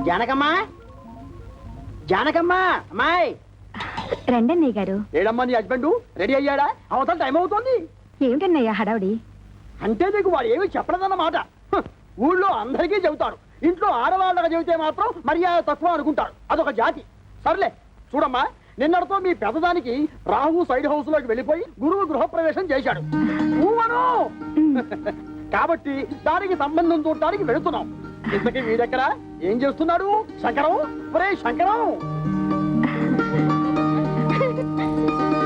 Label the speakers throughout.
Speaker 1: జానకమ్మా జానకమ్మా అమ్మాయి
Speaker 2: రండన్నయ్య గారు.
Speaker 1: ఏడమ్మా నీ హస్బెండ్ రెడీ అయ్యాడా? అవతల టైం అవుతుంది.
Speaker 2: ఏమిటన్నయ్య హడావుడి?
Speaker 1: అంటే నీకు వాడు ఏమీ చెప్పలేదన్నమాట. ఊళ్ళో అందరికీ చెబుతారు, ఇంట్లో ఆడవాళ్ళగా చెబితే మాత్రం మర్యాద తక్కువ అనుకుంటారు. అదొక జాతి. సర్లే చూడమ్మా, నిన్నటితో మీ పెద్దదానికి రాహు సైడ్ హౌస్ లోకి వెళ్ళిపోయి గురువు గృహప్రవేశం చేశాడు. కాబట్టి దానికి సంబంధం చూడటానికి వెళుతున్నాం. ఇంతకీ మీ దగ్గర ఏం చేస్తున్నాడు శంకరం? ఒరే శంకరం!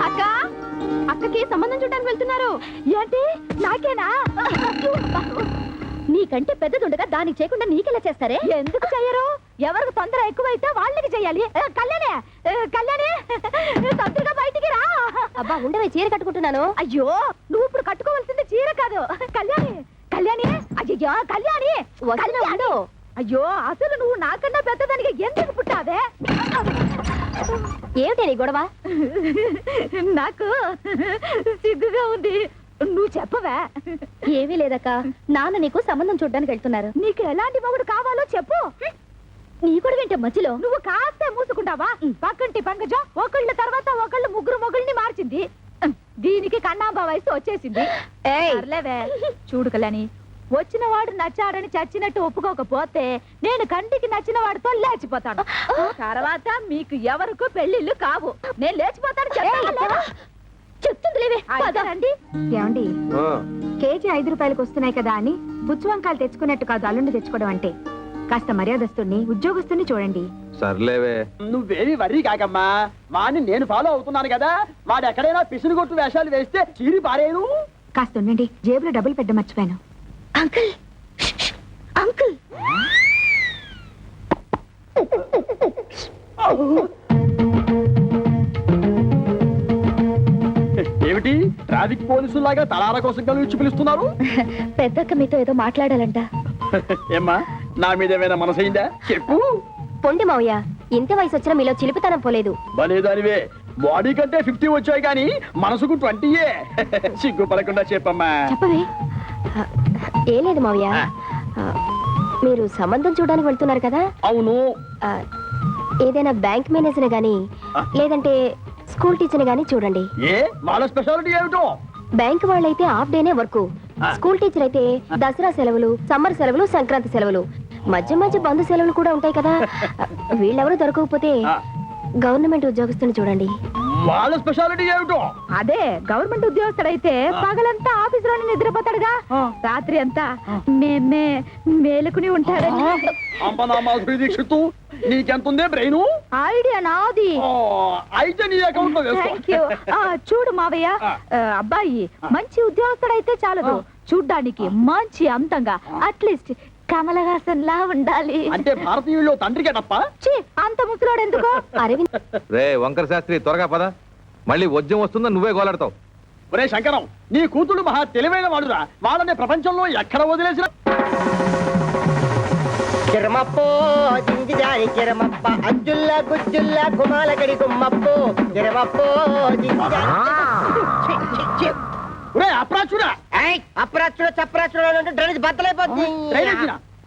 Speaker 2: అక్క, అక్కకి సంబంధం చూడడానికి వెళ్తున్నారు ఏంటి? నాకేనా? నీకంటే పెద్దదుండగా దానికి చేయకుండా నీకెలా చేస్తారే? ఎందుకు చెయ్యరు? ఎవరికి తొందర ఎక్కువైతే వాళ్ళకి చెయ్యాలి. కళ్యాణే కళ్యాణే తొందరగా బయటికి రా. అబ్బా ఉండవే, చీర కట్టుకుంటున్నాను. అయ్యో, నువ్వు ఇప్పుడు కట్టుకోవాల్సింది చీర కాదు. కళ్యాణి కళ్యాణి అయ్యో కళ్యాణి కళ్యాణి. అయ్యో, అసలు నువ్వు నాకన్నా పెద్దదానికి ఎందుకు పుట్టావే? ఏమిటే నీ గొడవ? నాకు సిగ్గుగా ఉంది. నువ్వు చెప్పవా? ఏమీ లేదక్క, నాన్న నీకు సంబంధం చూడ్డానికి వెళ్తున్నారు. నీకు ఎలాంటి మొగుడు కావాలో చెప్పు. నీ కూడా వింటే మధ్యలో నువ్వు కాస్త మూసుకుంటావా? పక్కంటి పంకజం ఒకళ్ళ తర్వాత ఒకళ్ళు ముగ్గురు మొగుల్ని మార్చింది. దీనికి కన్నాంబా వయసు వచ్చేసింది. చూడు కళ్యాణి, వచ్చిన వాడు నచ్చాడని చచ్చినట్టు ఒప్పుకోకపోతే నేను కంటికి నచ్చిన వాడితో లేచిపోతాను. తర్వాత మీకు ఎవరికి పెళ్లిళ్ళు కావు. నేను లేచిపోతాను. చెప్తుంది లేవే. ఏమండి, కేజీ 5 రూపాయలకు వస్తున్నాయి కదా అని బుచ్చువంకాయలు తెచ్చుకున్నట్టు కాదు అల్లుండి తెచ్చుకోవడం అంటే. కాస్త మర్యాదస్తుని ఉద్యోగస్తుని చూడండి.
Speaker 3: సర్లేవే,
Speaker 1: నువ్వేమి వర్రీ కాకమ్మా. వాడిని నేను ఫాలో అవుతున్నాను కదా. వాడు ఎక్కడైనా పిసులు కొట్టు వేషాలు వేస్తే చీరి పారేను.
Speaker 2: కాస్త ఉండండి, జేబులో డబ్బులు పెట్ట మర్చిపోయాను. అంకుల్ అంకుల్
Speaker 1: ఏమిటి ట్రాఫిక్ పోలీసులాగా తలార కోసం కలిసి పిలుస్తున్నారు?
Speaker 2: పెద్దక్క మీతో ఏదో మాట్లాడాలంట.
Speaker 1: ఏమ్మా, నా మీద ఏమైనా మనసైందా? చెప్పు.
Speaker 2: పొండి మావయ్య, ఇంత వయసు వచ్చినా మీలో చిలిపితనం పోలేదు.
Speaker 1: బలేదానివే, బాడీ కంటే 50 వచ్చాయి కానీ మనసుకు 20. సిగ్గుపడకుండా చెప్పమ్మా.
Speaker 2: చెప్పవే. ఏం లేదు మావయ్య, మీరు సంబంధం చూడడానికి వెళ్తున్నారు కదా?
Speaker 1: అవును.
Speaker 2: ఏదైనా బ్యాంక్ మేనేజర్ గాని లేదంటే స్కూల్ టీచర్ గాని చూడండి.
Speaker 1: ఏ వాళ్ళ స్పెషాలిటీ ఏమిటో?
Speaker 2: బ్యాంక్ వాళ్ళైతే హాఫ్ డేనే వర్క్, స్కూల్ టీచర్ అయితే దసరా సెలవులు, సమ్మర్ సెలవులు, సంక్రాంతి సెలవులు, మధ్య మధ్య బంధు సెలవులు కూడా ఉంటాయి కదా. వీళ్ళెవరూ దొరకకపోతే గవర్నమెంట్ ఉద్యోగస్తుని చూడండి.
Speaker 1: వాళ్ళ స్పెషాలిటీ ఏమిటో?
Speaker 2: అదే గవర్నమెంట్ ఉద్యోగస్తుడైతే పగలంతా ఆఫీస్ లోనే నిద్రపోతాడుగా, రాత్రి అంతా మేలుకుని ఉంటాడని.
Speaker 1: దీక్షిత్తు, నీకెంతుందే బ్రెయిన్?
Speaker 2: ఐడియా నాది.
Speaker 1: అయితే నీ అకౌంట్ లో వేసుకో.
Speaker 2: చూడు మావయ్య, అబ్బాయి మంచి ఉద్యోగస్తుడైతే చాలదు, చూడ్డానికి మంచి అంతంగా అట్లీస్ట్ కమల హాసన్ లా ఉండాలి.
Speaker 1: అంటే భారతీయుల్లో తండ్రికే తప్ప
Speaker 2: అంత ముసలోడు ఎందుకో? అరవింద్
Speaker 3: రే వంకర శాస్త్రి, త్వరగా పద, మళ్ళీ వజ్యం వస్తుందా నువ్వే గోలాడతావు.
Speaker 1: ఒరే శంకరం, నీ కూతుడు మహా తెలివైన వాడురా. వాళ్ళని ప్రపంచంలో ఎక్కడ వదిలేసిన
Speaker 4: కిరమప్పో జింగిజారి కిరమప్ప అజ్జుల్లా గుజ్జుల్లా గుమాలగడి గుమ్మప్పో కిరమప్పో జింగిజారి.
Speaker 1: ఒరే అప్రాచుడా!
Speaker 4: అప్రాచుడు చప్రాచుడు డ్రైనేజ్ బద్దలైపోతుంది.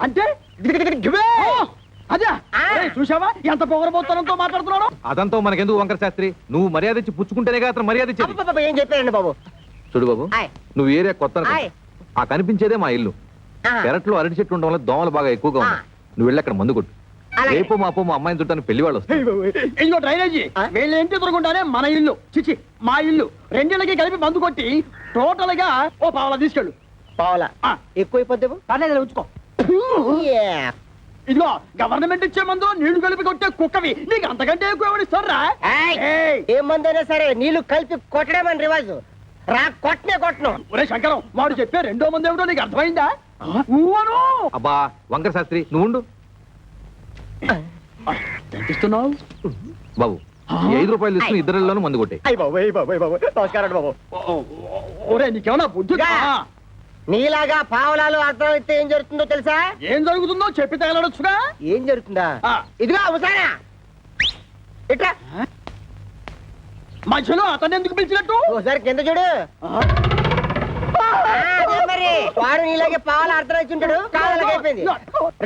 Speaker 1: అంటే అదే చూసావా ఎంత పొగరబోత్తనంతో మాట్లాడుతున్నాడు?
Speaker 3: అదంతా మనకెందుకు వంకర శాస్త్రి, నువ్వు మర్యాద ఇచ్చి పుచ్చుకుంటేనే అతను మర్యాద ఇచ్చేది.
Speaker 4: ఏం చెప్పారండి బాబు?
Speaker 3: చూడు బాబు, నువ్వు ఏరియా కొత్త, ఆ కనిపించేదే మా ఇల్లు. పెరట్లో అరటి చెట్లు ఉండడం వల్ల దోమలు బాగా ఎక్కువగా ఉన్నాయి. నువ్వు వెళ్ళి అక్కడ మందు కొట్టు. రేపు మాపో మా అమ్మాయిని చుట్టాను పెళ్లి వాళ్ళు వస్తారు.
Speaker 1: ఇదిగో డ్రైనేజీ, వీళ్ళ ఇంటి ఎదురుకుంటానే మన ఇల్లు, చిచి మా ఇల్లు. రెండేళ్ళకి కలిపి మందు కొట్టి టోటల్ గా ఓ పావలా తీసుకెళ్ళు.
Speaker 4: పావలా ఎక్కువైపోద్దేమో,
Speaker 1: ఉంచుకో. ఇదిగో గవర్నమెంట్ ఇచ్చే మందు నీళ్లు కలిపి కొట్టే కుక్కవి, నీకు అంతకంటే ఎక్కువ ఎవరిస్తారా?
Speaker 4: ఏ మందైనా సరే నీళ్లు కలిపి కొట్టడమని రివాజు, రా కొట్టనే కొట్టను.
Speaker 1: ఒరే శంకరం, వాడు చెప్పే రెండో మంది ఏమిటో నీకు అర్థమైందా?
Speaker 3: అబ్బా వంకర శాస్త్రి, నువ్వు ఉండు.
Speaker 1: ఎంతిస్తున్నావు
Speaker 3: బాబు? 5 రూపాయలు తీసుకుని ఇద్దరిలోనూ మందు కొట్టే.
Speaker 4: నమస్కారం బాబు.
Speaker 1: ఒరే నీకేమన్నా బుద్ధి?
Speaker 4: నీలాగా పావలాలు అర్థమైతే ఏం జరుగుతుందో తెలుసా?
Speaker 1: ఏం జరుగుతుందో చెప్పి తగలడొచ్చుగా.
Speaker 4: ఏం జరుగుతుందా? ఇదిగో అవసానా ఇట్లా
Speaker 1: మధ్యలో అతను ఎందుకు పిలిచినట్టు?
Speaker 4: ఒకసారి కింద చూడు. మరి వాడు నీలాగే పాలు అర్థం వచ్చుంటాడు కాళ్ళకి అయిపోయింది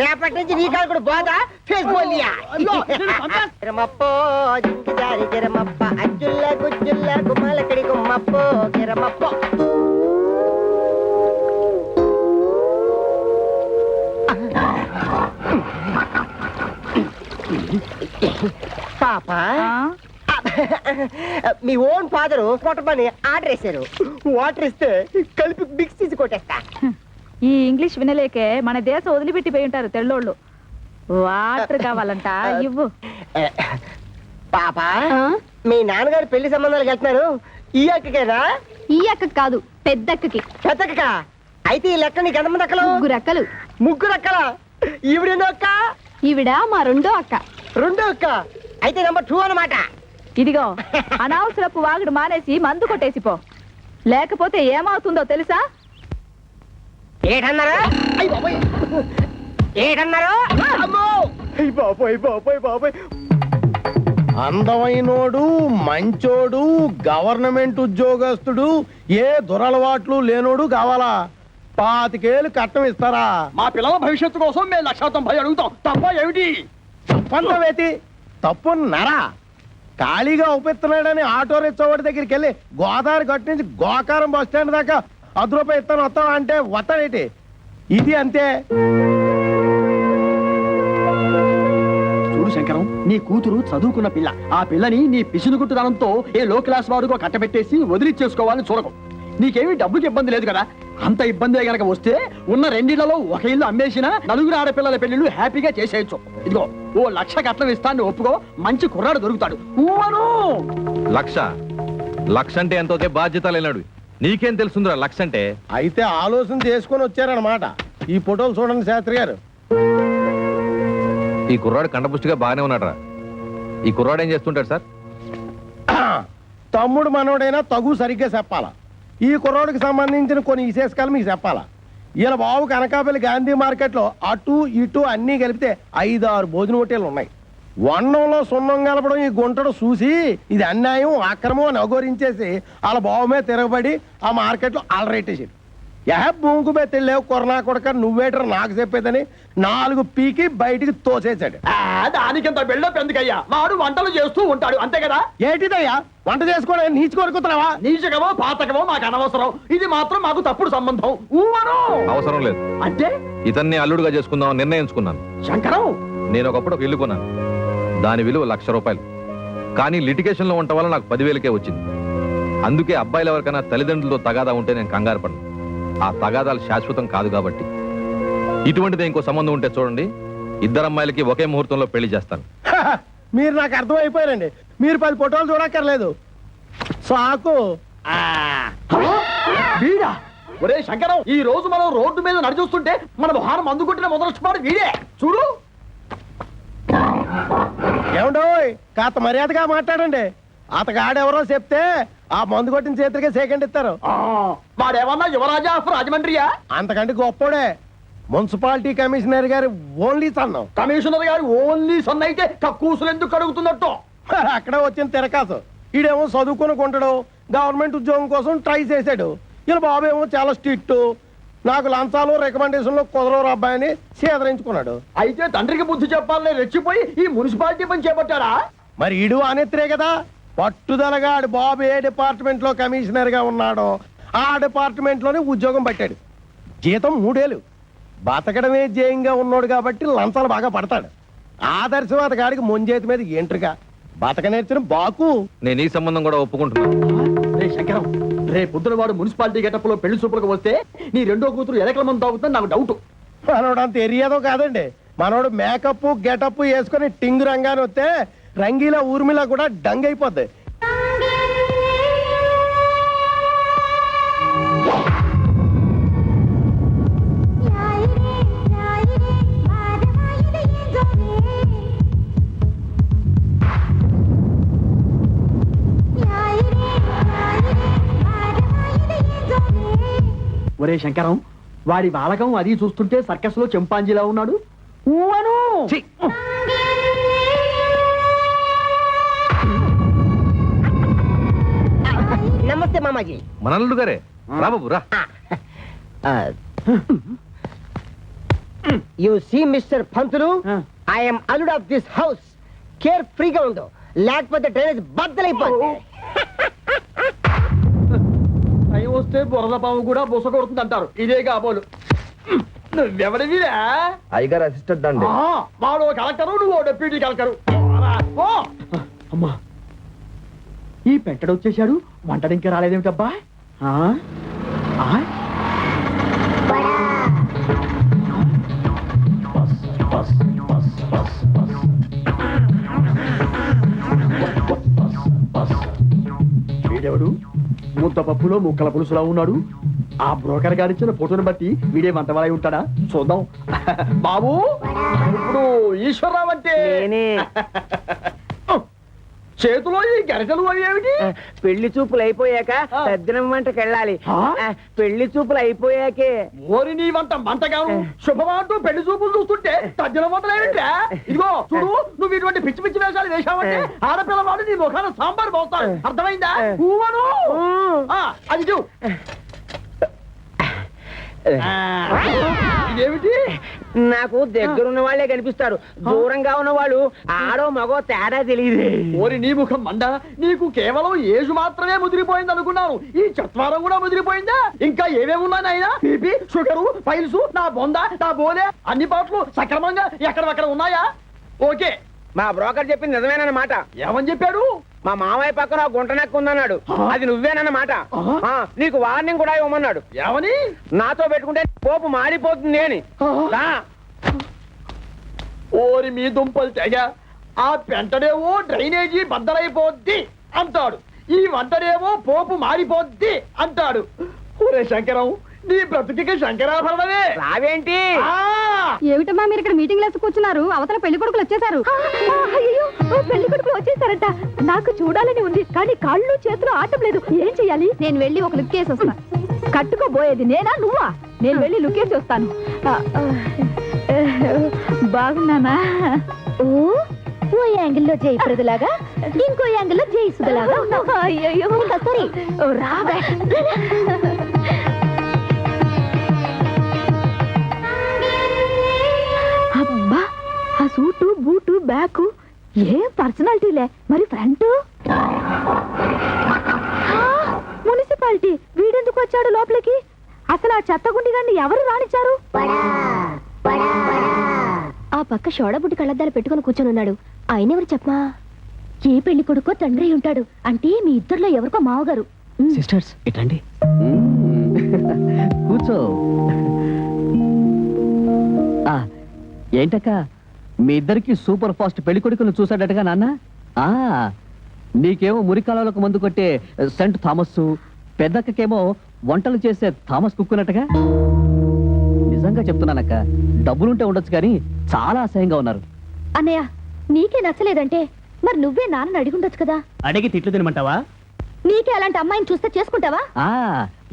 Speaker 4: రేపటి నుంచి నీ కాలు కూడా బాధ ఫేస్ బోలియా గిరమప్పో జింకిదారి గిరమప్ప అజ్జుల్ల గుజ్జుల్ల గుమ్మలకడి గుమ్మప్పో గిరమప్పో పాప మీ ఓన్ ఫాదర్ కొట్టమని ఆర్డర్ వేశారు వాటర్ ఇస్తే కలిపి మిక్స్ తీసి కొట్టేస్తా
Speaker 2: ఈ ఇంగ్లీష్ వినలేకే మన దేశం వదిలిపెట్టిపోయి ఉంటారు తెల్లోళ్ళు వాటర్ కావాలంట ఇవ్వు
Speaker 4: పాప మీ నాన్నగారు పెళ్లి సంబంధాలకు వెళ్తున్నారు ఈ అక్కకేనా
Speaker 2: ఈ అక్క కాదు పెద్దక్కకి
Speaker 4: పెద్దక్క అయితే ఈ లెక్క నీకు ఎంతమంది అక్కలు
Speaker 2: ముగ్గురు అక్కలు
Speaker 4: ముగ్గురు అక్కల ఈవిడేందో అక్క
Speaker 2: ఈవిడ మా రెండో అక్క
Speaker 4: రెండో అక్క అయితే నెంబర్ 2 అన్నమాట
Speaker 2: ఇదిగో అనవసరపు వాగుడు మానేసి మందు కొట్టేసిపో లేకపోతే ఏమవుతుందో తెలుసా
Speaker 4: ఏటన్నారు ఏటన్నారు అమ్మో బాబోయ్ బాబోయ్ బాబోయ్
Speaker 5: అందమైనోడు మంచోడు గవర్నమెంట్ ఉద్యోగస్తుడు ఏ దురలవాట్లు లేనోడు కావాలా 25 కట్నం ఇస్తారా
Speaker 1: మా పిల్లల భవిష్యత్తు కోసం మేము 190 అడుగుతాం తప్ప ఏమిటి
Speaker 5: తప్పంతవేతి తప్పున్నారా ఖాళీగా ఉపయోగిస్తున్నాడని ఆటో రిక్షావాడి దగ్గరికి వెళ్ళి గోదావరి గట్టు నుంచి గోకారం బస్ స్టాండ్ దాకా ₹10 ఇస్తాను వస్తావా అంటే వస్తాడేటి ఇది అంతే
Speaker 1: చూడు శంకరం నీ కూతురు చదువుకున్న పిల్ల ఆ పిల్లని నీ పిసినుగుట్టుదనంతో ఏ లో క్లాస్ వాడుకో కట్టబెట్టేసి వదిలిచ్చేసుకోవాలని చూడకు నీకేమీ డబ్బుకి ఇబ్బంది లేదు కదా అంత ఇబ్బంది గనక వస్తే ఉన్న 2 ఇళ్లలో ఒక ఇల్లు అమ్మేసినా 4 ఆడపిల్లల పెళ్లిళ్ళు హ్యాపీగా చేసేయచ్చు ఇదిగో ఓ 1,00,000 కట్నం ఇస్తాను ఒప్పుకో మంచి కుర్రాడు దొరుకుతాడు ఊవను
Speaker 3: 1,00,000 అంటే ఎంతో బాధ్యత లేనాడు నీకేం తెలుసుందిరా 1,00,000 అంటే
Speaker 5: అయితే ఆలోచన చేసుకొని వచ్చారనమాట ఈ ఫోటోలు చూడండి శాస్త్రి గారు
Speaker 3: ఈ కుర్రాడు కండపుష్టిగా బాగానే ఉన్నాడు రా ఈ కుర్రాడు ఏం చేస్తుంటాడు సార్
Speaker 5: తమ్ముడు మనోడైనా తగు సరిగ్గా చెప్పాలా ఈ కుర్రోడికి సంబంధించిన కొన్ని విశేషకాలు మీకు చెప్పాలా ఈయన బాబు కనకాపల్లి గాంధీ మార్కెట్లో అటు ఇటు అన్నీ కలిపితే 5-6 భోజన హోటళ్ళు ఉన్నాయి వన్నంలో సున్నం కలపడం ఈ గుంటడు చూసి ఇది అన్యాయం అక్రమం అని అఘోరించేసి వాళ్ళ బాబు మీద తిరగబడి ఆ మార్కెట్లో అలరెట్టేసాడు భూమికి మీద తెలియవు కొరనా కొడక నువ్వేటర్ నాకు చెప్పేదని 4 పీకి బయటికి తోసేశాడు
Speaker 1: దానికింత బిల్డప్ ఎందుకయ్యా వాడు వంటలు చేస్తూ ఉంటాడు అంతే కదా
Speaker 5: ఏంటిదయ్యా వంట చేసుకోవడం నీచు కొరుకుతున్నావా
Speaker 1: నీచకమో పాతకమో మాకు అనవసరం ఇది మాత్రం మాకు తప్పుడు సంబంధం ఊవను
Speaker 3: అవసరం లేదు
Speaker 1: అంటే
Speaker 3: ఇతన్ని అల్లుడుగా చేసుకుందాం నిర్ణయించుకున్నాను
Speaker 1: శంకరం
Speaker 3: నేను ఒకప్పుడు ఒక ఇల్లు కొన్నాను దాని విలువ ₹1,00,000 కానీ లిటిగేషన్ లో ఉండటం వల్ల నాకు 10,000కే వచ్చింది అందుకే అబ్బాయిలు ఎవరికైనా తల్లిదండ్రులతో తగాదా ఉంటే నేను కంగారు పడను ఆ తగాదాలు శాశ్వతం కాదు కాబట్టి ఇటువంటిది ఇంకో సంబంధం ఉంటే చూడండి 2 అమ్మాయిలకి ఒకే ముహూర్తంలో పెళ్లి చేస్తాను
Speaker 5: మీరు నాకు అర్థమైపోయారండి మీరు 10 ఫోటోలు చూడక్కర్లేదు సాకు
Speaker 1: వీడా ఒరే శంకరం ఈ రోజు మనం రోడ్డు మీద నడిచొస్తుంటే మన భారం అందుకుంటున్న మొదలొచ్చిపాడు వీడే చూడు
Speaker 5: ఏమండోయ్ కాస్త మర్యాదగా మాట్లాడండి అతగాడెవరో చెప్తే ఆ మందు కొట్టిన చేతికే సెకండ్ ఇస్తారు
Speaker 1: వాడేమన్నా యువరాజా ఆఫ్ రాజమండ్రియా
Speaker 5: అంతకంటే గొప్పోడే మున్సిపాలిటీ కమిషనర్ గారి ఓన్లీ సన్నం
Speaker 1: కమిషనర్ గారు ఓన్లీ సన్ అయితే కక్కూసులు ఎందుకు కడుగుతున్నట్టు
Speaker 5: అక్కడే వచ్చిన తిరకాసు ఈడేమో చదువుకొని కొంటాడు గవర్నమెంట్ ఉద్యోగం కోసం ట్రై చేశాడు ఇలా బాబు ఏమో చాలా స్ట్రిక్ట్ నాకు లంచాలు రికమెండేషన్లు కుదరవు అబ్బాయిని సేదరించుకున్నాడు
Speaker 1: అయితే తండ్రికి బుద్ధి చెప్పాలని రెచ్చిపోయి ఈ మున్సిపాలిటీ పని చేపట్టారా
Speaker 5: మరి ఈడు అనేత్రే కదా పట్టుదలగా ఆడు బాబు ఏ డిపార్ట్మెంట్ లో కమిషనర్ గా ఉన్నాడో ఆ డిపార్ట్మెంట్ లోనే ఉద్యోగం పట్టాడు జీతం 3 ఏళ్ళు బతకడమే జయంగా ఉన్నాడు కాబట్టి లంచాలు బాగా పడతాడు ఆదర్శవాద గారికి ముంజేతి మీద ఎంట్రుగా బతక నేర్చిన బాకు
Speaker 3: నేను ఈ సంబంధం కూడా ఒప్పుకుంటున్నాను
Speaker 1: రే శంకరం రే పొద్దున వాడు మున్సిపాలిటీ గెటప్ లో పెళ్లి చూపులకు వస్తే నీ రెండో కూతురు ఎలకల మంది తాగుతుందని నాకు డౌట్
Speaker 5: మనోడు అంత ఎరియాదో కాదండి మనోడు మేకప్ గెటప్ వేసుకుని టింగ్ రంగాన్ని వస్తే రంగీలా ఊర్మిలా కూడా డంగ్ అయిపోద్ది
Speaker 1: ఒరే శంకరం వాడి బాలకం అది చూస్తుంటే సర్కస్ లో చెంపాంజీలా ఉన్నాడు ఊవను
Speaker 3: ఛీ!
Speaker 4: నమస్తే మామాజీ
Speaker 3: మన అల్లుడు గారే రా బాబు రా
Speaker 4: you see mister Pantulu, I'm అల్లుడ్ ఆఫ్ దిస్ హౌస్. కేర్ ఫ్రీగా ఉండు, లేకపోతే డ్రైనేజ్ బద్దలైపోతుంది.
Speaker 1: టైం వస్తే బురద పాము కూడా బుస కొడుతుంది అంటారు. ఇదే కాబోలు. నువ్వెవడివిరా?
Speaker 3: అయ్యగారు అసిస్టెంట్ అండి.
Speaker 1: వాడు కలెక్టరు, నువ్వు డెప్యూటీ కలెక్టరు. అమ్మా, ఈ పెంటడు వచ్చేసాడు. వంటడు ఇంకా రాలేదేమిటబ్బా? వీడెవడు? ముద్ద పప్పులో ముక్కల పులుసులా ఉన్నాడు. ఆ బ్రోకర్ గారిచ్చిన ఫోటోని బట్టి వీడే వంటవాలై ఉంటాడా? చూద్దాం. బాబు, ఇప్పుడు ఈశ్వరరావు అంటే చేతిలో ఈ గరిటలు అవి ఏమిటి?
Speaker 4: పెళ్లి చూపులు అయిపోయాక పెద్దనం వంటకి వెళ్ళాలి. పెళ్లి చూపులు అయిపోయాకే.
Speaker 1: ఓరి నీ వంట మంటగాను శుభమంటూ పెళ్లి చూపులు చూస్తుంటే తజ్జల వంటలేమిట్రా? ఇదిగో చూడు, నువ్వు ఇటువంటి పిచ్చి పిచ్చి వేషాలు వేశావంటే ఆడపిల్లవాడు నీ ముఖాన సాంబార్ పోతాడు. అర్థమైందా? ఊవను. అది చూ. ఇదేమిటి?
Speaker 4: నాకు దగ్గరున్న వాళ్ళే కనిపిస్తారు, దూరంగా ఉన్న వాళ్ళు ఆడో మగో తేడా తెలియదు.
Speaker 1: ఓరి నీ ముఖం మండ, నీకు కేవలం ఏజు మాత్రమే ముదిరిపోయింది అనుకున్నాను. ఈ చత్వారం కూడా ముదిరిపోయిందా? ఇంకా ఏమేమి ఉన్నాయి నాయనా? బీపీ, షుగరు, ఫైల్స్, నా బొంద, నా బోలే అన్ని పాటలు సక్రమంగా ఎక్కడక్కడ ఉన్నాయా? ఓకే.
Speaker 4: మా బ్రోకర్ చెప్పింది నిజమేనన్నమాట.
Speaker 1: ఏమని చెప్పాడు?
Speaker 4: మా మామయ్య పక్కన గుంట నెక్క ఉందన్నాడు. అది నువ్వేనన్నమాట. నీకు వార్నింగ్ కూడా ఇవ్వమన్నాడు.
Speaker 1: ఏమని?
Speaker 4: నాతో పెట్టుకుంటే పోపు మాడిపోతుంది అని.
Speaker 1: ఓరి మీ దుంపలు తెగ. ఆ పెంటడేమో డ్రైనేజీ బద్దలైపోద్ది అంటాడు, ఈ వంటడేమో పోపు మారిపోద్ది అంటాడు. ఒరే శంకరం, నీ బ్రతుకిక శంకరాభరణమే.
Speaker 4: రావేంటి?
Speaker 2: ఏమిటమ్మా మీరు ఇక్కడ మీటింగ్ లేసి కూర్చున్నారు? అవతల పెళ్లి కొడుకులు వచ్చేసారు. పెళ్లి కొడుకులు వచ్చేసారట. నాకు చూడాలని ఉంది, కానీ కాళ్ళు చేతులు ఆటం లేదు. ఏం చెయ్యాలి? నేను వెళ్ళి ఒక లుక్ వేసి వస్తా. కట్టుకోబోయేది నేనా నువ్వా? నేను వెళ్ళి లుక్ వేసి వస్తాను. బాగున్నానా? ఓ యాంగిల్లో జయప్రదలాగా, ఇంకో యాంగిల్లో జయసుదలాగా ఉన్నావు. అయ్యో సారీ, రాబే. అబ్బా, ఆ సూటు బూటు బ్యాగు ఏం పర్సనాలిటీలే. మరి ఫ్రంట్ మున్సిపాలిటీ. వీడెందుకు వచ్చాడు లోపలికి? అసలు ఆ చెత్తగుండి గారిని ఎవరు రానిచ్చారు? ఆ పక్క షోడబుడ్డి కళ్ళద్దాలు పెట్టుకుని కూర్చొని ఉన్నాడు. ఆయన ఎవరు చెప్పమా? ఏ పెళ్లి కొడుకో తండ్రి ఉంటాడు. అంటే మీ ఇద్దరిలో ఎవరికో మావగారు.
Speaker 6: సిస్టర్స్ ఇటండి, కూర్చో. ఏంటక్క, మీ ఇద్దరికి సూపర్ ఫాస్ట్ పెళ్లి కొడుకును చూసాడటగా నాన్న? నీకేమో మురికాలకు మందు కొట్టే సెంట్ థామస్, పెద్దక్కకేమో వంటలు చేసే థామస్ కుక్కునట్టుగా. నిజంగా చెప్తున్నానక్క, డబ్బులుంటే ఉండొచ్చు కానీ చాలా అసహ్యంగా ఉన్నారు.
Speaker 2: అన్నయ్య, నీకే నచ్చలేదంటే మరి నువ్వే నాన్నని అడిగి ఉండొచ్చు కదా.
Speaker 6: అడిగి తిట్లు తినమంటావా?
Speaker 2: నీకే అలాంటి అమ్మాయిని చూస్తే చేసుకుంటావా?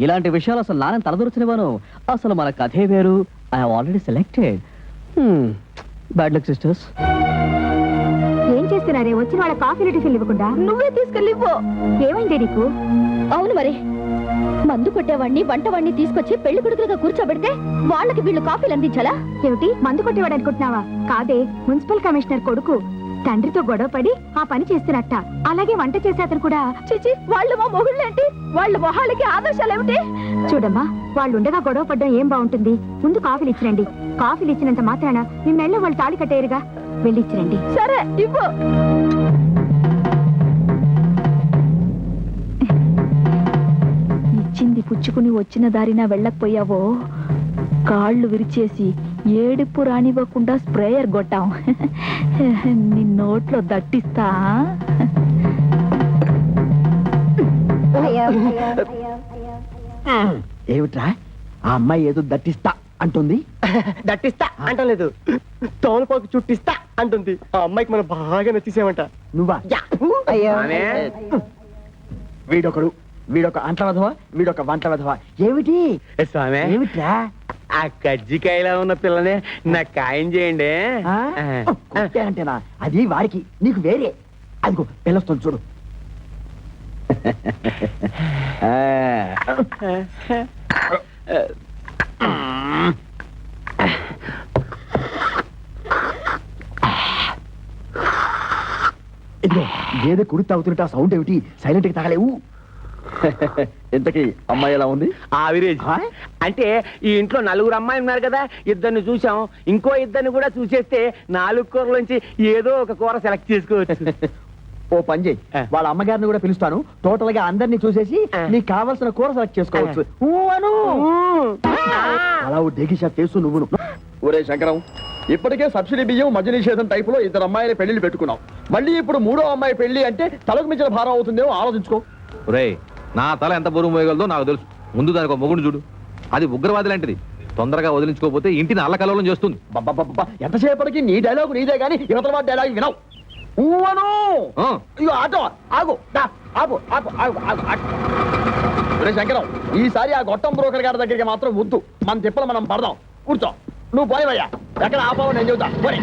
Speaker 6: ఇలాంటి విషయాలు అసలు నాన్న తలదూర్చనివ్వను. అసలు మన కథే వేరు. I have already selected. Bad luck sisters.
Speaker 2: ఏం చేస్తున్నారే? వచ్చిన వాళ్ళ కాఫీ టిఫిన్ ఇవ్వకుండా నువ్వే తీసుకెళ్ళిపో. ఏమైంది నీకు? అవును మరి, మందు కొట్టేవాడిని వంటవాడిని తీసుకొచ్చి పెళ్లి కొడుకులుగా కూర్చోబెడితే వాళ్ళకి వీళ్ళు కాఫీలు అందించాలా? ఏమిటి, మందు కొట్టేవాడు అనుకుంటున్నావా? కాదే, మున్సిపల్ కమిషనర్ కొడుకు తండ్రితో గొడవపడి ఆ పని చేస్తున్నట్ట. అలాగే వంట చేసే అతను కూడా. చిచి, వాళ్ళు మా మొగుళ్ళేంటి? వాళ్ళ మొహాలకి ఆదర్శాలు ఏమిటి? చూడమ్మా, వాళ్ళు ఉండగా గొడవ పడ్డం ఏం బాగుంటుంది? ముందు కాఫీలు ఇచ్చిరండి. కాఫీలు ఇచ్చినంత మాత్రాన మీ మెళ్ళ వాళ్ళు తాళి కట్టేరుగా. వెళ్ళి ఇచ్చిరండి. సరే, ఇవ్వు. ఇచ్చింది పుచ్చుకుని వచ్చిన దారిన వెళ్ళకపోయావో కాళ్ళు విరిచేసి ఏడుపు రానివ్వకుండా స్ప్రేయర్ కొట్టాం. నీ నోట్లో దట్టిస్తా.
Speaker 1: ఏమిట్రా, ఆ అమ్మాయి ఏదో దట్టిస్తా అంటుంది?
Speaker 4: దట్టిస్తా అంటలేదు, తోలుపోకు చుట్టిస్తా అంటుంది. ఆ అమ్మాయికి మనం బాగా నచ్చేసామంట.
Speaker 1: నువ్వా? వీడొకడు, వీడొక అంట్ల వెధవ, వీడొక వంట వెధవ. ఏమిటి
Speaker 4: స్వామి?
Speaker 1: ఏమిట్రా?
Speaker 4: ఆ కజ్జికాయలా ఉన్న పిల్లనే నాకు ఖాయం చేయండి.
Speaker 1: అంటేనా? అది వాడికి, నీకు వేరే. అదిగో పిల్లొస్తుంది చూడు. ఇదిగో గేదె కుడి తాగుతుంటే ఆ సౌండ్ ఏమిటి? సైలెంట్ గా తాగలేవు. ఇంతకీ అమ్మాయి ఎలా ఉంది?
Speaker 4: ఆవిరేజ్. అంటే ఈ ఇంట్లో 4 అమ్మాయిలు ఉన్నారు కదా, ఇద్దరిని చూసాం, ఇంకో ఇద్దరిని కూడా చూసేస్తే 4 కూరలోంచి ఏదో ఒక కూర సెలెక్ట్ చేసుకోవచ్చు.
Speaker 1: ఓ పని చేయి, వాళ్ళ అమ్మగారిని కూడా పిలుస్తాను. టోటల్ గా అందరినీ చూసేసి నీకు కావాల్సిన కూర సెలెక్ట్ చేసుకోవచ్చు. అలా డేకి షాప్ చేస్తూ నువ్వు. ఒరే శంకరం, ఇప్పటికే సబ్సిడీ బియ్యం మద్య నిషేధం టైపులో 2 అమ్మాయిల పెళ్లిళ్ళు పెట్టుకున్నావు. మళ్ళీ ఇప్పుడు 3వ అమ్మాయి పెళ్లి అంటే తలకు మించిన భారం అవుతుందేమో ఆలోచించుకో.
Speaker 3: రే, నా తల ఎంత బరువు మోయగలదో నాకు తెలుసు. ముందు దానికి ఒక మొగుడు చూడు. అది ఉగ్రవాది లాంటిది. తొందరగా వదిలించుకోకపోతే ఇంటిని అల్లకల్లోలం చేస్తుంది.
Speaker 1: ఎంతసేపటికి నీ డైలాగు నీదే గానీ యువతల వాడి డైలాగ్ వినవు. ఊవను
Speaker 3: ఆ.
Speaker 1: ఇగో ఆటో ఆగు, ఆగు ఆగు ఆగు ఆగు ఆగు. ఒరే శంకరం, ఈసారి ఆ గొట్టం బ్రోకర్ గారి దగ్గరికి మాత్రం వద్దు. మన తిప్పలు మనం పడదాం. కూర్చో, నువ్వు పోయివయ్యా. ఎక్కడ ఆపావు నేను చెబుతా. పోనీ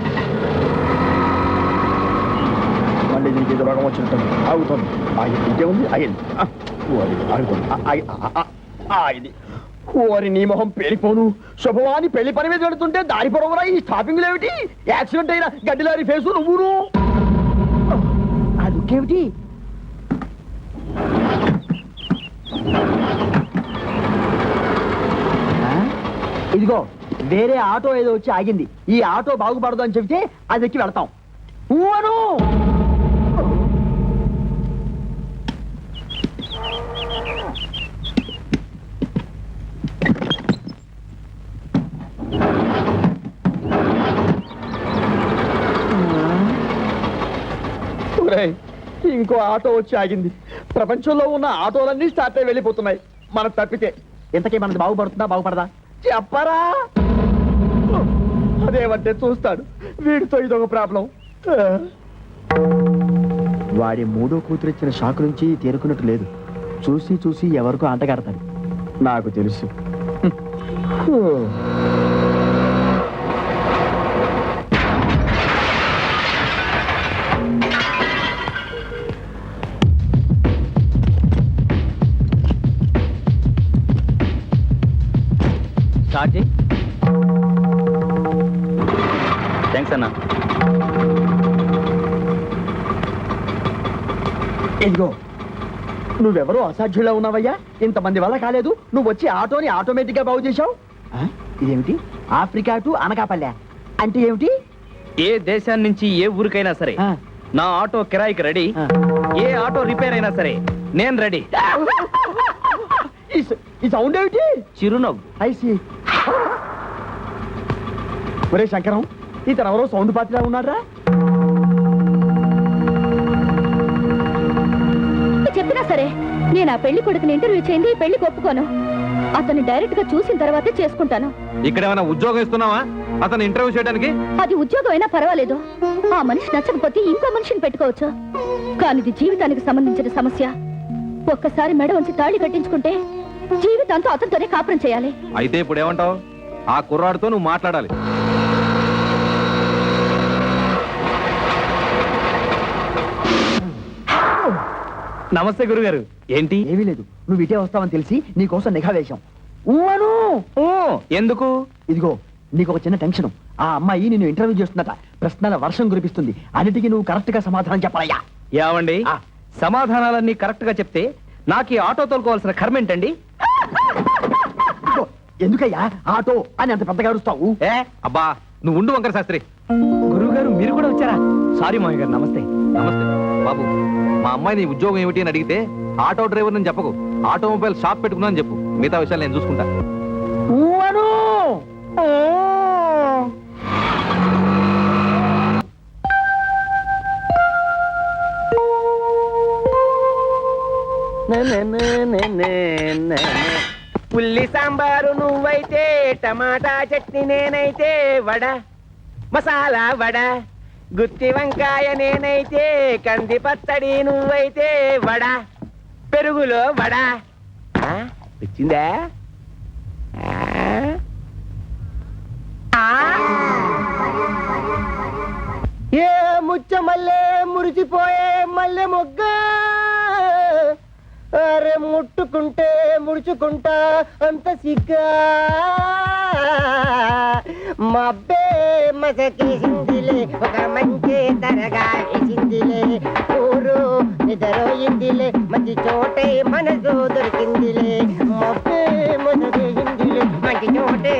Speaker 1: మళ్ళీ దీనికి ఏదో రోగం వచ్చినట్టు ఆగుతుంది. ఇంకేముంది? ఆగింది. ఆగింది. ఓరి నీ మొహం పేలిపోను. శుభవాని పెళ్లి పని మీద వెళుతుంటే దారి పొడవురా ఈ స్టాపింగ్ ఏమిటి? యాక్సిడెంట్ అయిన గడ్డిలారి ఫేసు నువ్వును. అదుకేమిటి? ఇదిగో వేరే ఆటో ఏదో వచ్చి ఆగింది. ఈ ఆటో బాగుపడదు అని చెబితే అది ఎక్కి వెళ్తాం. ఊవను ఇంకో ఆటో వచ్చి ఆగింది. ప్రపంచంలో ఉన్న ఆటోలన్నీ స్టార్ట్ అయి వెళ్ళిపోతున్నాయి. మనకు తప్పితే. ఇంతకీ మనది బాగుపడుతుందా బాగుపడదా చెప్పరా? అదేమంటే చూస్తాడు. వీడితో ఇదొక ప్రాబ్లం. వాడి 3వ కూతురు ఇచ్చిన షాక్ నుంచి తేరుకున్నట్టు లేదు. చూసి చూసి ఎవరికో అంటగడతాడు. నాకు తెలుసు.
Speaker 6: థ్యాంక్స్ అన్నా.
Speaker 1: ఇదిగో నువ్వెవరో అసాధ్యులా ఉన్నావయ్యా. ఇంతమంది వల్ల కాలేదు. నువ్వు వచ్చి ఆటోని ఆటోమేటిక్ గా బాగు చేశావు. ఇదేమిటి? ఆఫ్రికా టు అనకాపల్లె అంటే ఏమిటి?
Speaker 6: ఏ దేశాన్ని నుంచి ఏ ఊరికైనా సరే నా ఆటో కిరాయికి రెడీ. ఏ ఆటో రిపేర్ అయినా సరే నేను రెడీ.
Speaker 1: ఈ సౌండ్ ఏమిటి?
Speaker 6: చిరునవ్వు.
Speaker 1: ఐసి. ఒరే శంకరం, ఇతను ఎవరో సౌండ్ పార్టీలా ఉన్నారా?
Speaker 2: చెప్పినా సరే నేను ఆ పెళ్లి కొడుకుని ఇంటర్వ్యూ చేయింది పెళ్లికి ఒప్పుకోను. అతన్ని డైరెక్ట్ గా చూసిన తర్వాతే చేసుకుంటాను.
Speaker 3: ఇక్కడ ఏమైనా ఉద్యోగం ఇస్తున్నావా అతను ఇంటర్వ్యూ చేయడానికి?
Speaker 2: అది ఉద్యోగం అయినా పర్వాలేదు. ఆ మనిషి నచ్చకపోతే ఇంకో మనిషిని పెట్టుకోవచ్చు. కానీ ఇది జీవితానికి సంబంధించిన సమస్య. ఒక్కసారి మెడ ఉంచి తాళి కట్టించుకుంటే జీవితాంతో అతనితోనే కాపురం చేయాలి.
Speaker 3: అయితే ఇప్పుడు ఏమంటావు? ఆ కుర్రాడితో నువ్వు మాట్లాడాలి.
Speaker 6: నమస్తే గురుగారు. ఏంటి?
Speaker 1: ఏమీ లేదు. నువ్వు ఇటే వస్తావని తెలిసి నీకోసం నిఘా వేశాం. ఊవను
Speaker 6: ఎందుకు?
Speaker 1: ఇదిగో నీకు ఒక చిన్న టెన్షన్. ఆ అమ్మాయి నిన్ను ఇంటర్వ్యూ చేస్తుందట. ప్రశ్నల వర్షం కురిపిస్తుంది. అన్నిటికీ నువ్వు కరెక్ట్ గా సమాధానం చెప్పాలయ్యా.
Speaker 6: ఏమండి, సమాధానాలన్నీ కరెక్ట్ గా చెప్తే నాకు ఈ ఆటో తోలుకోవాల్సిన కర్మ ఏంటండి?
Speaker 1: ఇదిగో, ఎందుకయ్యా ఆటో అని అంత పెద్దగా అరుస్తావు?
Speaker 3: అబ్బా నువ్వు ఉండు వంకర శాస్త్రి.
Speaker 6: గురువు గారు మీరు కూడా వచ్చారా? సారీ మామయ్య గారు. నమస్తే.
Speaker 3: నమస్తే బాబు. మా అమ్మాయి నీ ఉద్యోగం ఏమిటి అని అడిగితే ఆటో డ్రైవర్ అని చెప్పకు. ఆటోమొబైల్ షాప్ పెట్టుకున్నా అని చెప్పు. మిగతా విషయాలు నేను చూసుకుంటా.
Speaker 1: ఊవను
Speaker 4: ఉల్లి సాంబారు నువ్వైతే, టమాటా చట్నీ నేనైతే, వడ మసాలా వడ, గుత్తి వంకాయ నేనైతే, కంది పచ్చడి నువ్వైతే, వడ పెరుగులో వడ. వచ్చిందా? ఏ ముచ్చ మల్లె మురిసిపోయే మల్లె మొగ్గ, అరే ముట్టుకుంటే ముడుచుకుంటా అంత సిగ్గా మబ్బే మసకేసిందిలే ఒక మంచి తరగా వేసిందిలే ఊరు నిద్రోయిందిలే మంచి చోటే మనసు దొరికిందిలే మబ్బే మసకేసిందిలే మంచి చోటే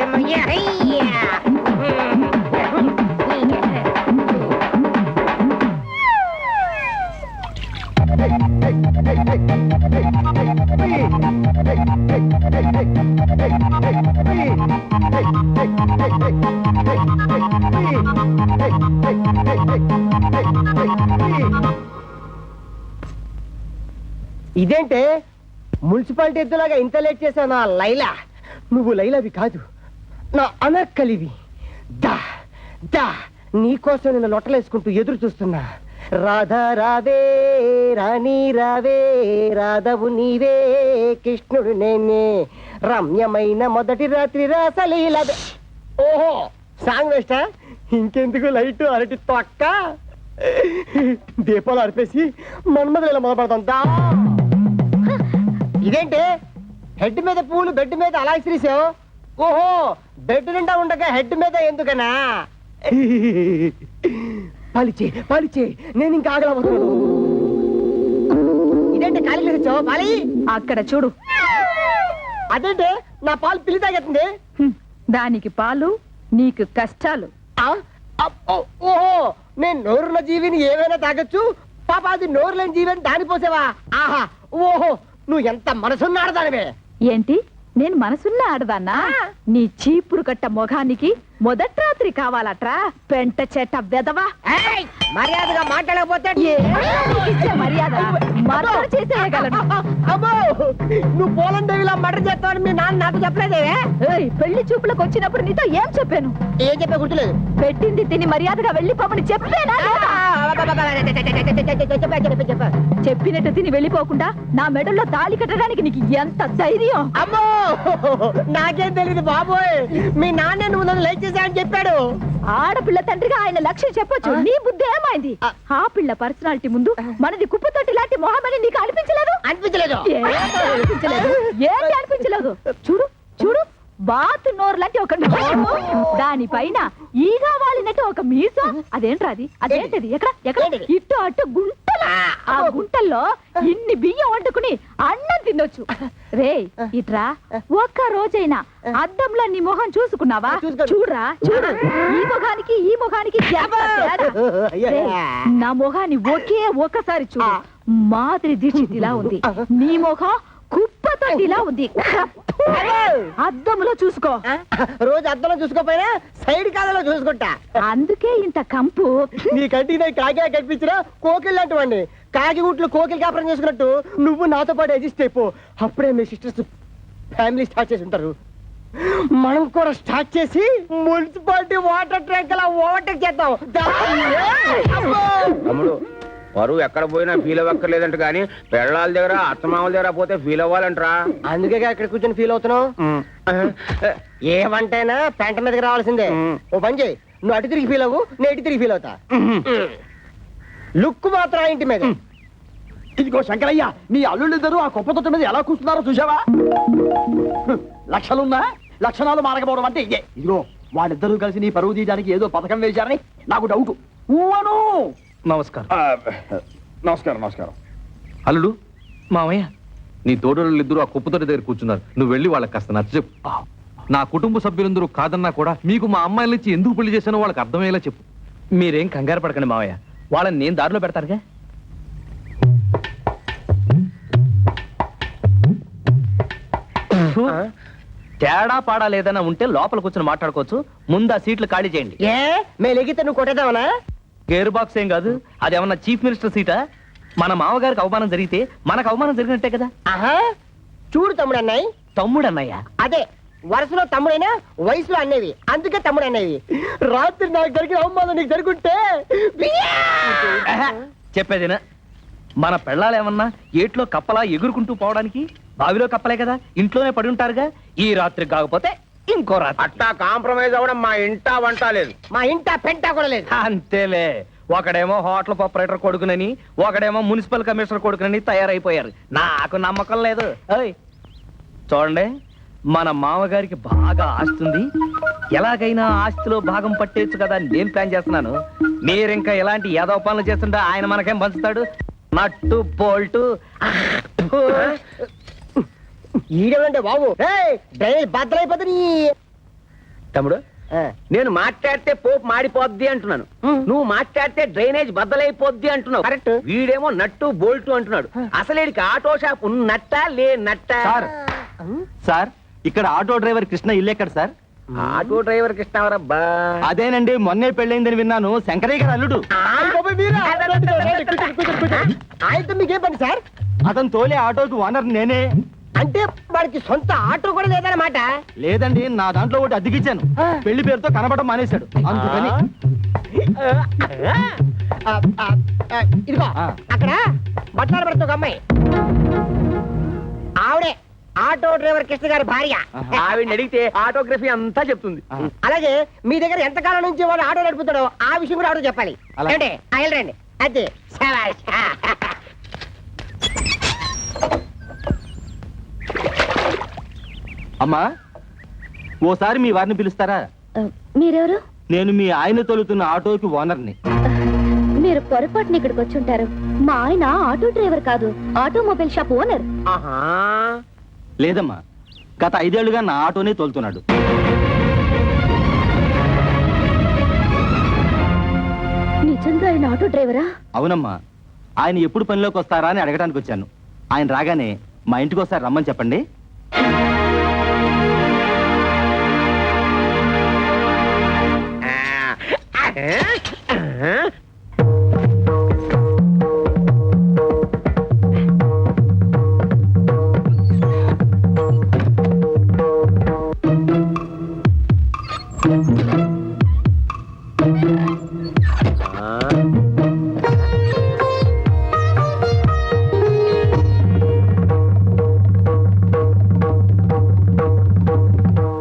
Speaker 4: ఇదేంటే మున్సిపాలిటీ ఎద్దులాగా ఇంత లేట్ చేసావు నా లైలా. నువ్వు లైలావి కాదు, నా అనక్కలివి. దా దా నీకోసం నేను లొట్టలేసుకుంటూ ఎదురు చూస్తున్నా. రాధా రావే రాణి రావే రాధవు నీవే కృష్ణుడు నేనే రమ్యమైన మొదటి రాత్రి రాసలీలదే. ఓహో సాంగ్ వేస్టా? ఇంకెందుకు లైట్ అరటి తొక్క దీపాలు అరిపేసి మన్మధులు మొదలు పెడతాం. దా ఇదేంటి హెడ్ మీద పూలు బెడ్ మీద అలా ఇసిరేసావు? ఓహో బెడ్ నిండా ఉండగా హెడ్ మీద ఎందుకనా? పాలిచ్చే పాలిచ్చే నేను ఇంకా ఆగలవుతున్నాను. ఇదేంటి ఖాళీ ఇచ్చావు పాలి?
Speaker 2: అక్కడ చూడు.
Speaker 4: అదేంటి నా పాలు పిల్లి తాగేస్తుంది?
Speaker 2: దానికి పాలు, నీకు కష్టాలు.
Speaker 4: ఓహో నేను నోరున్న జీవిని ఏమైనా తాగొచ్చు, పాప అది నోరు లేని జీవిని దాని పోసావా? ఆహా ఓహో నువ్వు ఎంత మనసున్నాడు దానివే.
Speaker 2: ఏంటి నేను మనసున్న ఆడదాన్నా? నీ చీపురు కట్ట మొఖానికి మొదటి రాత్రి కావాలట్రా పెంట చెట్ట వెదవా.
Speaker 4: మర్యాదగా మాట్లాడకపోతే
Speaker 2: మర్యాద మర్డర్ చేసేయగలను.
Speaker 4: అమ్మో నువ్వు పోలం దేవిలా మర్డర్ చేస్తావని మీ నాన్న నాకు చెప్పలేదే.
Speaker 2: పెళ్లి చూపులకు వచ్చినప్పుడు నీతో ఏం చెప్పాను?
Speaker 4: ఏం చెప్పే గుర్తులేదు.
Speaker 2: పెట్టింది తిని మర్యాదగా వెళ్ళిపోమని చెప్పేనా? చెప్పినట్టు తిని వెళ్ళిపోకుండా నా మెడల్లో తాళి కట్టడానికి నీకు ఎంత ధైర్యం?
Speaker 4: అమ్మో నాకేం తెలియదు బాబోయ్, మీ నాన్న నువ్వు నన్ను లైక్ చేశానని చెప్పాడు.
Speaker 2: ఆడపిల్ల తండ్రిగా ఆయన లక్ష్యం చెప్పొచ్చు, నీ బుద్ధి ఏమైంది? ఆ పిల్ల పర్సనాలిటీ ముందు మనది కుప్పతోటి లాంటి మొహమని నీకు అనిపించలేదు?
Speaker 4: అనిపించలేదు.
Speaker 2: అనిపించలేదు, ఏంటి అనిపించలేదు? చూడు చూడు, బాతు నోరు లాంటి ఒక నోరు, దానిపైన ఈగా వాలినట్టు ఒక మీసం. అదేంట్రా అది? అదేంటది? ఎక్కడ ఎక్కడ? ఇటు అటు గుంటలు. ఆ గుంటల్లో ఇన్ని బియ్యం వండుకుని అన్నం తినొచ్చు. రే ఇట్రా, ఒక్క రోజైనా అద్దంలో నీ మొహం చూసుకున్నావా? చూడరా చూడు, ఈ మొఖానికి ఈ మొఖానికి నా మొఖాన్ని ఒకే ఒకసారి చూడు. మాదిరి దీక్షితిలా ఉంది, నీ మొఖం కుప్పతోటిలా ఉంది. అద్దంలో చూసుకో.
Speaker 4: రోజు అద్దంలో చూసుకోపోయినా సైడ్ కాలంలో చూసుకుంటా.
Speaker 2: అందుకే ఇంత కంపు.
Speaker 4: నీ కంటికి కాకిలా కనిపించినా కోకిల్ లాంటి వాడిని. కాకి గుట్లు కోకిల్ కాపురం చేసుకున్నట్టు నువ్వు నాతో పాటు అడ్జస్ట్ అయిపో. అప్పుడే మీ సిస్టర్స్ ఫ్యామిలీ స్టార్ట్ చేసి ఉంటారు. మనం కూడా స్టార్ట్ చేసి మున్సిపాలిటీ వాటర్ ట్యాంక్ అలా ఓవర్టేక్ చేద్దాం.
Speaker 7: తమ్ముడు పరువు ఎక్కడ పోయినా ఫీల్ అవ్వక్కర్లేదంట, కానీ పెళ్ళాల దగ్గర అత్తమామల దగ్గర పోతే ఫీల్ అవ్వాలంటరా.
Speaker 4: అందుకే ఇక్కడ కూర్చొని ఫీల్ అవుతున్నావు. ఏమంటైనా పెంట మీదకి రావాల్సిందే. ఓ పని చేయి, నువ్వు అటు తిరిగి ఫీల్ అవ్వు, నేను ఇటు తిరిగి ఫీల్ అవుతా. లుక్ మాత్రం ఆ ఇంటి మీద.
Speaker 1: ఇదిగో శంకరయ్య, నీ అల్లుళ్ళిద్దరూ ఆ కుప్ప తొట్టు మీద ఎలా కూర్చున్నారో చూసావా? లక్షలున్నా లక్షణాలు మారకపోవడం అంటే ఇదే. ఇదిగో వాళ్ళిద్దరూ కలిసి నీ పరువు తీయడానికి ఏదో పథకం వేశారని నాకు డౌట్. ఊవను.
Speaker 3: నమస్కారం.
Speaker 5: నమస్కారం నమస్కారం.
Speaker 3: అల్లుడు, మామయ్య, నీ తోడోళ్ళు ఇద్దరు ఆ కుప్పతోటి దగ్గర కూర్చున్నారు. నువ్వు వెళ్ళి వాళ్ళకి కాస్త నచ్చ చెప్పు. నా కుటుంబ సభ్యులందరూ కాదన్నా కూడా మీకు మా అమ్మాయిలు ఇచ్చి ఎందుకు పెళ్లి చేశానో వాళ్ళకి అర్థమయ్యేలా చెప్పు.
Speaker 6: మీరేం కంగారు పడకండి మావయ్య, వాళ్ళని నేను దారిలో పెడతానుగా. తేడా పాడా లేదన్నా ఉంటే లోపల కూర్చొని మాట్లాడుకోవచ్చు. ముందు ఆ సీట్లు ఖాళీ చేయండి.
Speaker 4: ఏ మేము ఎగితే నువ్వు కొట్టేద్దామనా?
Speaker 6: గేర్ బాక్స్ ఏం కాదు, అది ఏమన్నా చీఫ్ మినిస్టర్ సీటా? మన మామగారికి అవమానం జరిగితే మనకు అవమానం జరిగినట్టే కదా.
Speaker 4: ఆహా చూడు తమ్ముడు అన్నాయి.
Speaker 6: తమ్ముడు అన్నయ్య
Speaker 4: అదే వరుసలో తమ్ముడైనా వయసులో అన్నేవి, అందుకే తమ్ముడు అన్నేవి. రాత్రి నాకు జరిగిన అవమానం నీకు జరుగుంటే
Speaker 6: చెప్పేదినా, మన పెళ్ళాలు ఏమన్నా ఏట్లో కప్పలా ఎగురుకుంటూ పోవడానికి బావిలో కప్పలే కదా, ఇంట్లోనే పడి ఉంటారుగా. ఈ రాత్రి కాకపోతే ఇంకో రాత్రి.
Speaker 7: అట్టా కాంప్రమైజ్ అవ్వడం మా ఇంటా వంట లేదు.
Speaker 4: మా ఇంట పెంట కూడా లేదు.
Speaker 6: అంతేలే,
Speaker 8: ఒకడేమో హోటల్ ఆపరేటర్ కొడుకునని ఒకడేమో మున్సిపల్ కమిషనర్ కొడుకునని తయారైపోయారు. నాకు నమ్మకం లేదు. ఓయ్ చూడండి, మన మామగారికి బాగా ఆస్తుంది. ఎలాగైనా ఆస్తిలో భాగం పట్టేచ్చు కదా అని నేను ప్లాన్ చేస్తున్నాను. మీరింకా ఎలాంటి ఏదో పనులు చేస్తుంటే ఆయన మనకేం పంచుతాడు? నట్టు బోల్టు.
Speaker 4: ఈడేమంటే బాబు బద్దలైపోతుంది.
Speaker 7: తమ్ముడు, నేను మాట్లాడితే పోపు మాడిపోద్ది అంటున్నాను, నువ్వు మాట్లాడితే డ్రైనేజ్ బద్దలైపోద్ది అంటున్నావు.
Speaker 4: కరెక్ట్.
Speaker 7: వీడేమో నట్టు బోల్టు అంటున్నాడు. అసలేడికి ఆటో షాప్ ఉన్నట్టా లేనట్టా?
Speaker 8: సార్ ఇక్కడ ఆటో డ్రైవర్ కృష్ణ ఇల్లు ఎక్కడ సార్?
Speaker 7: Auto driver కృష్ణవరబ్బా.
Speaker 8: అదేనండి, మొన్నే పెళ్ళైందని విన్నాను. శంకరయ్య గారు అల్లుడు.
Speaker 4: ఆయనతో మీకేం పని సార్?
Speaker 8: అతను తోలే ఆటోకి ఓనర్ నేనే.
Speaker 4: అంటే వాడికి సొంత ఆటో కూడా లేదన్నమాట.
Speaker 8: లేదండి, నా దాంట్లో ఒకటి అద్దెకిచ్చాను. పెళ్లి పేరుతో కనబడడం మానేశాడు, అందుకని.
Speaker 4: ఇదిగో అక్కడ బట్టలు పడుతూ ఒక అమ్మాయి, ఆవిడే ఆటో డ్రైవర్ కృష్ణ గారి భార్య.
Speaker 7: ఆవిడని అడిగితే ఆటోగ్రఫీ అంతా చెప్తుంది.
Speaker 4: అలాగే మీ దగ్గర ఎంతకాలం నుంచి వాడు ఆటో నడుపుతాడో ఆ విషయం కూడా ఆవిడ చెప్పాలి.
Speaker 8: అలాగే.
Speaker 4: అంటే రండి. అదే శభాష్.
Speaker 8: అమ్మా, ఓసారి మీ వారిని పిలుస్తారా?
Speaker 2: మీరెవరు?
Speaker 8: నేను మీ ఆయన తోలుతున్న ఆటోకి ఓనర్ని.
Speaker 2: మీరు పొరపాటున ఇక్కడికి వచ్చి ఉంటారు. మా ఆయన ఆటో డ్రైవర్ కాదు, ఆటోమొబైల్ షాప్ ఓనర్.
Speaker 7: ఆహా,
Speaker 8: లేదమ్మా, గత 5 ఏళ్లుగా నా ఆటోనే తోలుతున్నాడు.
Speaker 2: నిజంగా ఆయన ఆటో డ్రైవరా?
Speaker 8: అవునమ్మా, ఆయన ఎప్పుడు పనిలోకి వస్తారా అని అడగడానికి వచ్చాను. ఆయన రాగానే మా ఇంటికి ఒకసారి రమ్మని చెప్పండి.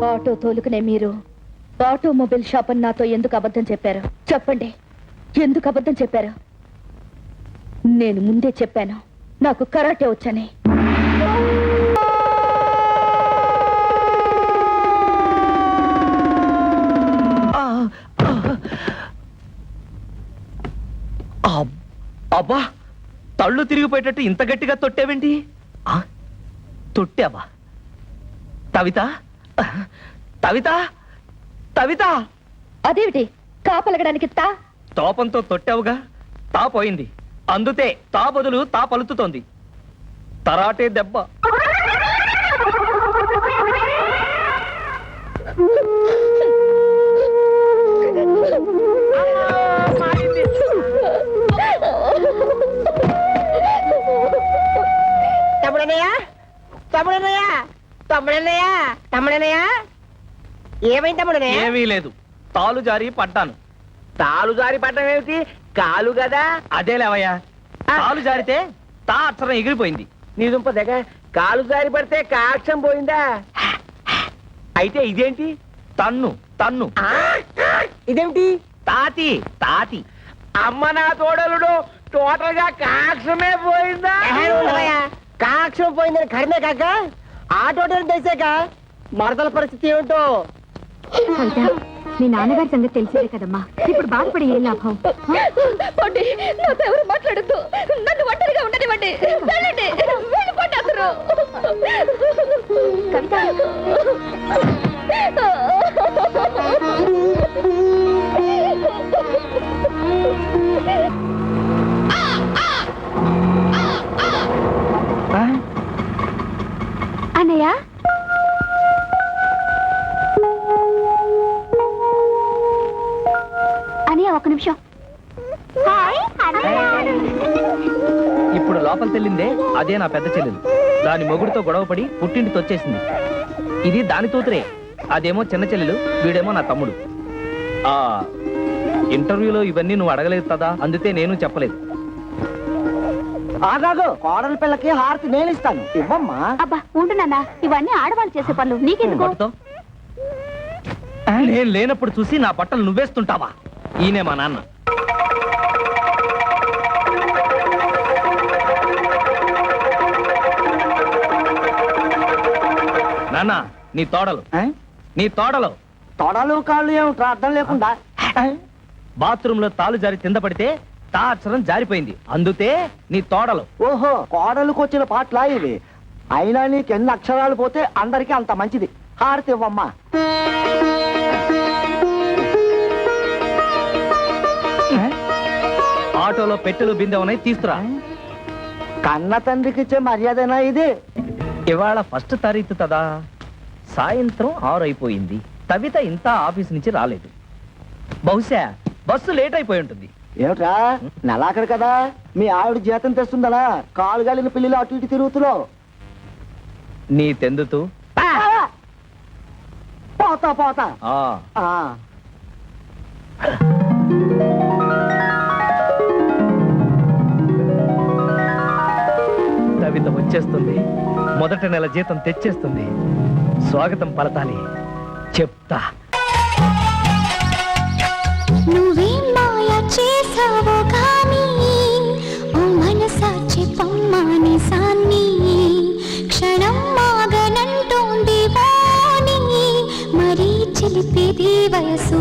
Speaker 2: ఆటో తోలుకునే మీరు ఆటోమొబైల్ షాప్ అని నాతో ఎందుకు అబద్ధం చెప్పారు? చెప్పండి, ఎందుకు అబద్ధం చెప్పారు? నేను ముందే చెప్పాను నాకు కరాటే వచ్చని.
Speaker 8: అబ్బా, తళ్ళు తిరిగిపోయేటట్టు ఇంత గట్టిగా తొట్టేవేంటి? తొట్టావా? కవిత, కవిత, కవిత.
Speaker 2: అదేమిటి కాపలగడానికి తా?
Speaker 8: తోపంతో తొట్టావుగా, తా పోయింది. అందుతే తా బదులు తా పలుకుతోంది. తరాటే దెబ్బ.
Speaker 4: ఏమైంది తమ్ముడనయ్య?
Speaker 8: ఏమీ లేదు, తాలు జారి పడ్డాను.
Speaker 7: తాలు జారి పడ్డం ఏమిటి? కాలు కదా.
Speaker 8: అదే లేవయ్యా, తాలు జారితే తా అక్షరం ఎగిరిపోయింది.
Speaker 7: నీ దుంప దగ్గ, కాలు జారి పడితే కాక్షం పోయిందా? అయితే ఇదేంటి?
Speaker 8: తన్ను తన్ను.
Speaker 4: ఇదేమిటి?
Speaker 8: తాతి తాతి.
Speaker 7: అమ్మ నా తోడలుడు, టోటల్ గా కాక్షమే పోయిందా?
Speaker 4: కాక్షం పోయిందని కర్మే కాక ఆటో తెలిసాక మరదల పరిస్థితి ఏమిటో.
Speaker 2: మీ నాన్నగారి సంగతి తెలిసేదే కదమ్మా, ఇప్పుడు బాధపడి ఏ లాభం? నాతో ఎవరు మాట్లాడద్దు, నన్ను ఒంటరిగా ఉండనివ్వండి. వెళ్ళండి, వెళ్ళిపోండి అందరూ. కవిత, అన్నయ్య, అన్నయ్య ఒక నిమిషం.
Speaker 8: ఇప్పుడు లోపల తెల్లిందే అదే నా పెద్ద చెల్లెలు. దాని మొగుడితో గొడవపడి పుట్టింటికి వచ్చేసింది. ఇది దాని తూతురే, అదేమో చిన్న చెల్లెలు, వీడేమో నా తమ్ముడు. ఆ ఇంటర్వ్యూలో ఇవన్నీ నువ్వు అడగలేదు కదా, అందుకే నేను చెప్పలేదు.
Speaker 4: ఆగాగు, కోడల పిల్లకి హారతి నేను ఇస్తాను, ఇవ్వమ్మా.
Speaker 2: అబ్బా ఉంటున్నా, ఇవన్నీ ఆడవాళ్ళు చేసే పనులు, నీకెందుకు?
Speaker 8: పట్టుతో. నేను లేనప్పుడు చూసి నా బట్టలు నువ్వేస్తుంటావా? ఈయనే మా నాన్న. నీ తోడలు నీ తోడలు
Speaker 1: తొడలు కాళ్ళు ఏమిట్రా అర్థం లేకుండా
Speaker 8: బాత్రూమ్ లో తాలు జారి కింద పడితే తాచరం జారిపోయింది అందుతే నీ తోడలు.
Speaker 1: ఓహో కోడలకు వచ్చిన పాటలా ఇవి అయినా నీకు ఎన్ని అక్షరాలు పోతే అందరికీ అంత మంచిది. హారతి ఇవ్వమ్మా.
Speaker 8: ఆటోలో పెట్టెలు బిందె ఉన్నాయి తీసుకురా.
Speaker 1: కన్న తండ్రికి ఇచ్చే మర్యాదనా ఇది?
Speaker 8: ఇవాళ ఫస్ట్ తారీఖు కదా, సాయంత్రం 6 అయిపోయింది. కవిత ఇంత ఆఫీస్ నుంచి రాలేదు. బహుశా బస్సు లేట్ అయిపోయి ఉంటుంది.
Speaker 1: ఏమిట్రా నెలాఖరు కదా, మీ ఆవిడ జీతం తెస్తుందనా కాలు గాలిన పిల్లలు అటు ఇటు తిరుగుతున్నావు?
Speaker 8: నీ తెందుతూ
Speaker 1: పోతా పోతా. ఆ.
Speaker 8: కవిత వచ్చేస్తుంది, మొదటి నెల జీతం తెచ్చేస్తుంది. స్వాగతం పలతాలి, చెప్తా.
Speaker 2: నువ్వేం మాయ చేసావో కానీ ఓ మనసాచి పమ్మాని సాన్ని క్షణం మాగనంటోంది వాణి మరీ చిలిపేది వయసు